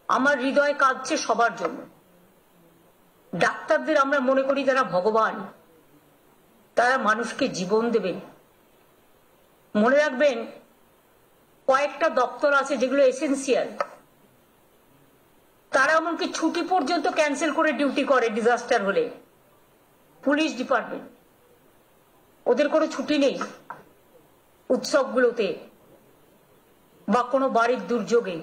আমার হৃদয় কাঁদছে সবার জন্য। ডাক্তারদের আমরা মনে করি তারা ভগবান, তারা মানুষকে জীবন দেবেন। মনে রাখবেন, কয়েকটা দপ্তর আছে যেগুলো এসেন্সিয়াল, তারা এমনকি ছুটি পর্যন্ত ক্যান্সেল করে ডিউটি করে ডিজাস্টার হলে। পুলিশ ডিপার্টমেন্ট, ওদের কোনো ছুটি নেই উৎসবগুলোতে বা কোনো বাড়ির দুর্যোগে।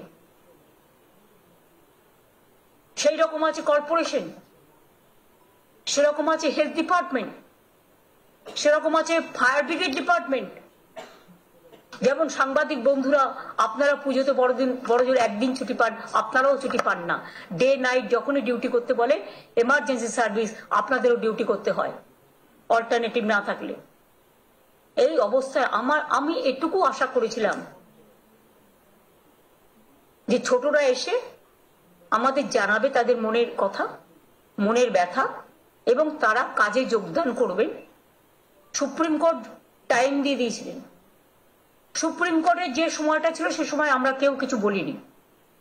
সেই রকম আছে কর্পোরেশন, সেরকম আছে হেলথ ডিপার্টমেন্ট, সেরকম আছে ফায়ার ব্রিগেড ডিপার্টমেন্ট। যেমন সাংবাদিক বন্ধুরা, আপনারা পুজোতে বড়জোর একদিন ছুটি পান, আপনারাও ছুটি পান না। ডে নাইট যখনই ডিউটি করতে বলে এমার্জেন্সি সার্ভিস, আপনাদেরও ডিউটি করতে হয় অল্টারনেটিভ না থাকলে। এই অবস্থায় আমি এটুকু আশা করেছিলাম যে ছোটরা এসে আমাদের জানাবে তাদের মনের কথা, মনের ব্যথা, এবং তারা কাজে যোগদান করবেন। সুপ্রিম কোর্ট টাইম দিয়ে দিয়েছিলেন। সুপ্রিম কোর্টের যে সময়টা ছিল সে সময় আমরা কেউ কিছু বলিনি।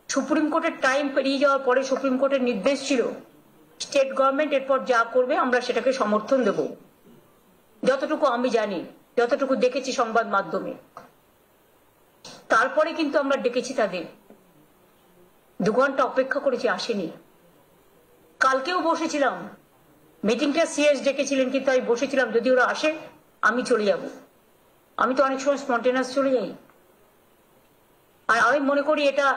সুপ্রিম কোর্টের টাইম পেরিয়ে যাওয়ার পরে সুপ্রিম কোর্টের নির্দেশ ছিল স্টেট গভর্নমেন্ট এরপর যা করবে আমরা সেটাকে সমর্থন দেব। যতটুকু আমি জানি, যতটুকু দেখেছি সংবাদ মাধ্যমে। তারপরে কিন্তু আমরা ডেকেছি তাদের, 2 ঘন্টা অপেক্ষা করেছি, আসেনি। কালকেও বসেছিলাম, মিটিংটা সিএস ডেকেছিলেন, কিন্তু আমি বসেছিলাম যদি ওরা আসে আমি চলে যাব। আমি তো অনেক সময় স্পন্টেনাস চলে যাই। আর আমি মনে করি এটা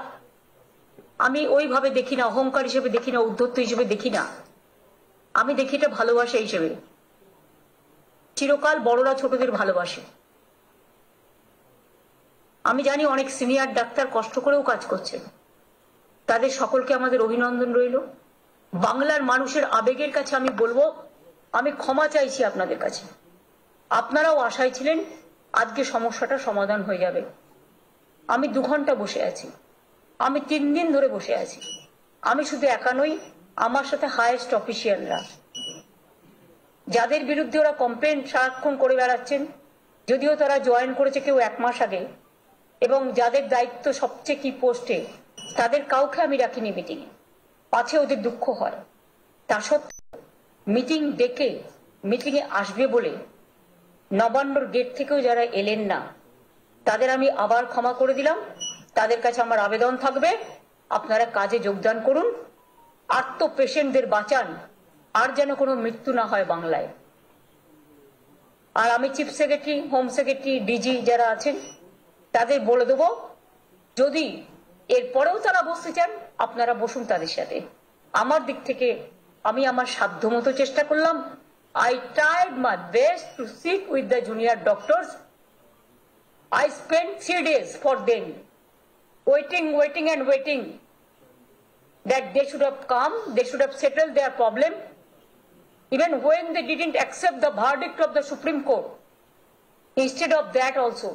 আমি ওইভাবে দেখি না, অহংকার হিসেবে দেখি না, উদ্ধত্ত হিসেবে দেখি না। আমি দেখি এটা ভালোবাসা হিসেবে। চিরকাল বড়রা ছোটদের ভালোবাসে। আমি জানি অনেক সিনিয়র ডাক্তার কষ্ট করেও কাজ করছেন, তাদের সকলকে আমাদের অভিনন্দন রইল। বাংলার মানুষের আবেগের কাছে আমি বলবো, আমি ক্ষমা চাইছি আপনাদের কাছে। আপনারাও আশায় ছিলেন আজকে সমস্যাটা সমাধান হয়ে যাবে। আমি 2 ঘন্টা বসে আছি, আমি 3 দিন ধরে বসে আছি। আমি শুধু একা নই, আমার সাথে হাইয়েস্ট অফিসিয়ালরা, যাদের বিরুদ্ধে ওরা কমপ্লেন সারাক্ষণ করে বেড়াচ্ছেন, যদিও তারা জয়েন করেছে কেউ 1 মাস আগে, এবং যাদের দায়িত্ব সবচেয়ে কি পোস্টে, তাদের কাউকে আমি রাখিনি মিটিংয়ে। পাছে ওদের দুঃখ হয়, তা সত্ত্বেও মিটিং ডেকে মিটিংয়ে আসবে বলে নবান্নর গেট থেকেও যারা এলেন না, তাদের আমি আবার ক্ষমা করে দিলাম। তাদের কাছে আমার আবেদন থাকবে, আপনারা কাজে যোগদান করুন, আর্ত পেশেন্টদের বাঁচান, আর যেন কোনো মৃত্যু না হয় বাংলায়। আর আমি chief secretary, home secretary, DG যারা আছেন তাদের বলে দেবো, যদি এরপরেও তারা বসতে চান আপনারা বসুন তাদের সাথে। আমার দিক থেকে আমি আমার সাধ্যমতো চেষ্টা করলাম। I tried my best to sit with the junior doctors. I spent 3 days for them, waiting and waiting that they should have come, they should have settled their problem. Even when they didn't accept the verdict of the Supreme Court, instead of that also,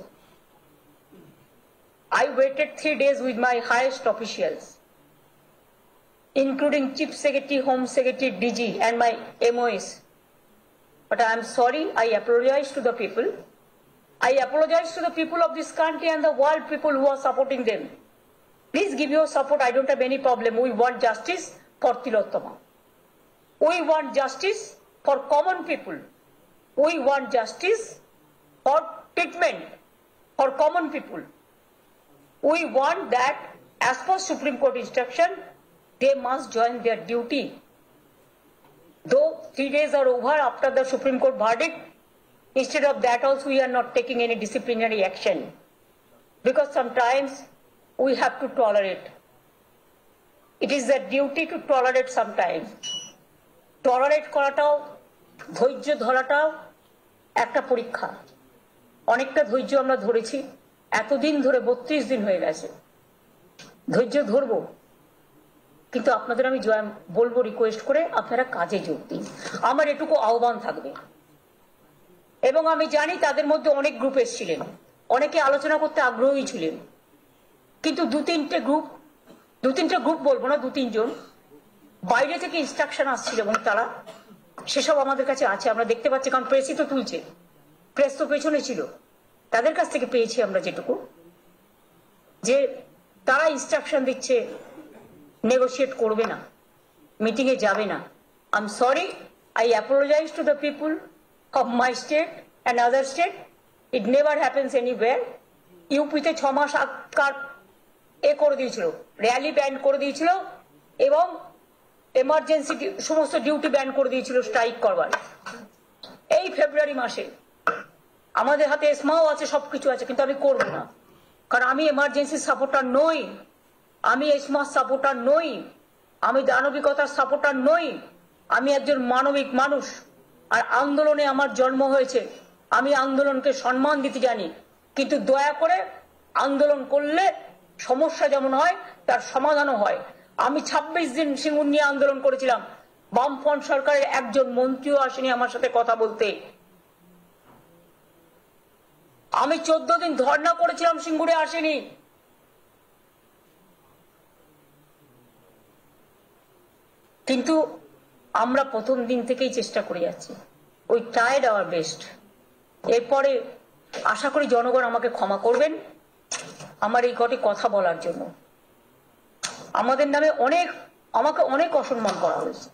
I waited 3 days with my highest officials, including Chief Secretary, Home Secretary, DG and my MOS. But I am sorry, I apologize to the people. I apologize to the people of this country and the world people who are supporting them. Please give your support, I don't have any problem. We want justice for Tilottama. We want justice for common people. We want justice for treatment for common people. We want that, as per Supreme Court instruction, they must join their duty. Though 3 days are over after the Supreme Court verdict, instead of that also we are not taking any disciplinary action. Because sometimes we have to tolerate. It is a duty to tolerate sometimes. Tolerate করাটাও, ধৈর্য ধরাটাও একটা পরীক্ষা। অনেকটা ধৈর্য আমরা ধরেছি, এতদিন ধরে 32 দিন হয়ে গেছে। ধৈর্য ধরবো, কিন্তু আপনাদের আমি বলবো রিকোয়েস্ট করে আপনারা কাজে যোগ দিন। আমার এটুকু আহ্বান থাকবে। এবং আমি জানি তাদের মধ্যে অনেক গ্রুপ এসেছিলেন, অনেকে আলোচনা করতে আগ্রহী ছিলেন, কিন্তু 2-3টে গ্রুপ বলবো না, 2-3 জন বাইরে থেকে ইনস্ট্রাকশন আসছিল এবং তারা সেসব আমাদের কাছে আছে, আমরা দেখতে পাচ্ছি, কারণ প্রেসই তো তুলছে, প্রেস তো পেছনে ছিল। তাদের কাছ থেকে পেয়েছি আমরা যেটুকু, যে তারা ইনস্ট্রাকশন দিচ্ছে নেগোশিয়েট করবে না, মিটিং এ যাবে না। I am sorry, I apologize to the people of my state and other state. It never happens anywhere. ইউপিতে 6 মাস আগকার করে দিয়েছিল, র্যালি ব্যান করে দিয়েছিল এবং এমার্জেন্সি সমস্ত ডিউটি ব্যান করে দিয়েছিল স্ট্রাইক করবার। এই ফেব্রুয়ারি মাসে আমাদের হাতে এসমাও আছে, সবকিছু আছে, কিন্তু আমি করব না, কারণ আমি এমার্জেন্সি সাপোর্টার নই, আমি এসমা সাপোর্টার নই, আমি দানবিকতার সাপোর্টার নই। আমি একজন মানবিক মানুষ, আর আন্দোলনে আমার জন্ম হয়েছে। আমি আন্দোলনকে সম্মান দিতে জানি, কিন্তু দয়া করে আন্দোলন করলে সমস্যা যেমন হয় তার সমাধানও হয়। আমি 26 দিন সিঙ্গুর নিয়ে আন্দোলন করেছিলাম, বামফ্রন্ট সরকারের একজন মন্ত্রীও আসেনি আমার সাথে কথা বলতে। আমি 14 দিন ধর্ণা করেছিলাম, সিঙ্গুরে আসেনি। কিন্তু আমরা প্রথম দিন থেকেই চেষ্টা করে যাচ্ছি, উই ট্রাইড আওয়ার বেস্ট। এরপরে আশা করি জনগণ আমাকে ক্ষমা করবেন আমার এই কটি কথা বলার জন্য। আমাদের নামে আমাকে অনেক অসম্মান করা হয়েছে,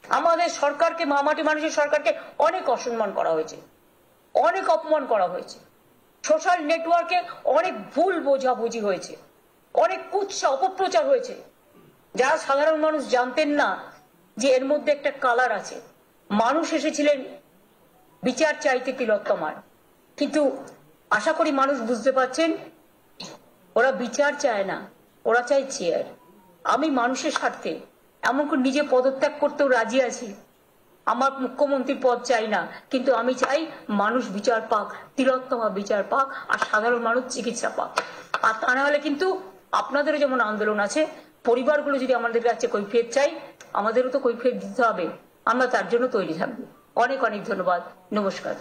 আমাদের সরকারকে, মামাটি মানুষের সরকারকে অনেক অসম্মান করা হয়েছে, অনেক অপমান করা হয়েছে। সোশ্যাল নেটওয়ার্কে অনেক ভুল বোঝাবুঝি হয়েছে, অনেক কুৎসা অপপ্রচার হয়েছে, যারা সাধারণ মানুষ জানতেন না যে এর মধ্যে একটা কালার আছে। মানুষ এসেছিলেন বিচার চাইতে তিলোত্তমার, কিন্তু আশা করি মানুষ বুঝতে পারছেন ওরা বিচার চায় না, ওরা চায় চেয়ার। আমি মানুষের স্বার্থে এমনকি নিজে পদত্যাগ করতেও রাজি আছি, আমার মুখ্যমন্ত্রীর পদ চাই না, কিন্তু আমি চাই মানুষ বিচার পাক, তিলোত্তমা বিচার পাক, আর সাধারণ মানুষ চিকিৎসা পাক। আর তা না হলে কিন্তু আপনাদেরও যেমন আন্দোলন আছে, পরিবারগুলো যদি আমাদের কাছে কৈফিয়ত চাই, আমাদেরও তো কৈফিয়ত দিতে হবে। আমরা তার জন্য তৈরি থাকবো। অনেক অনেক ধন্যবাদ, নমস্কার।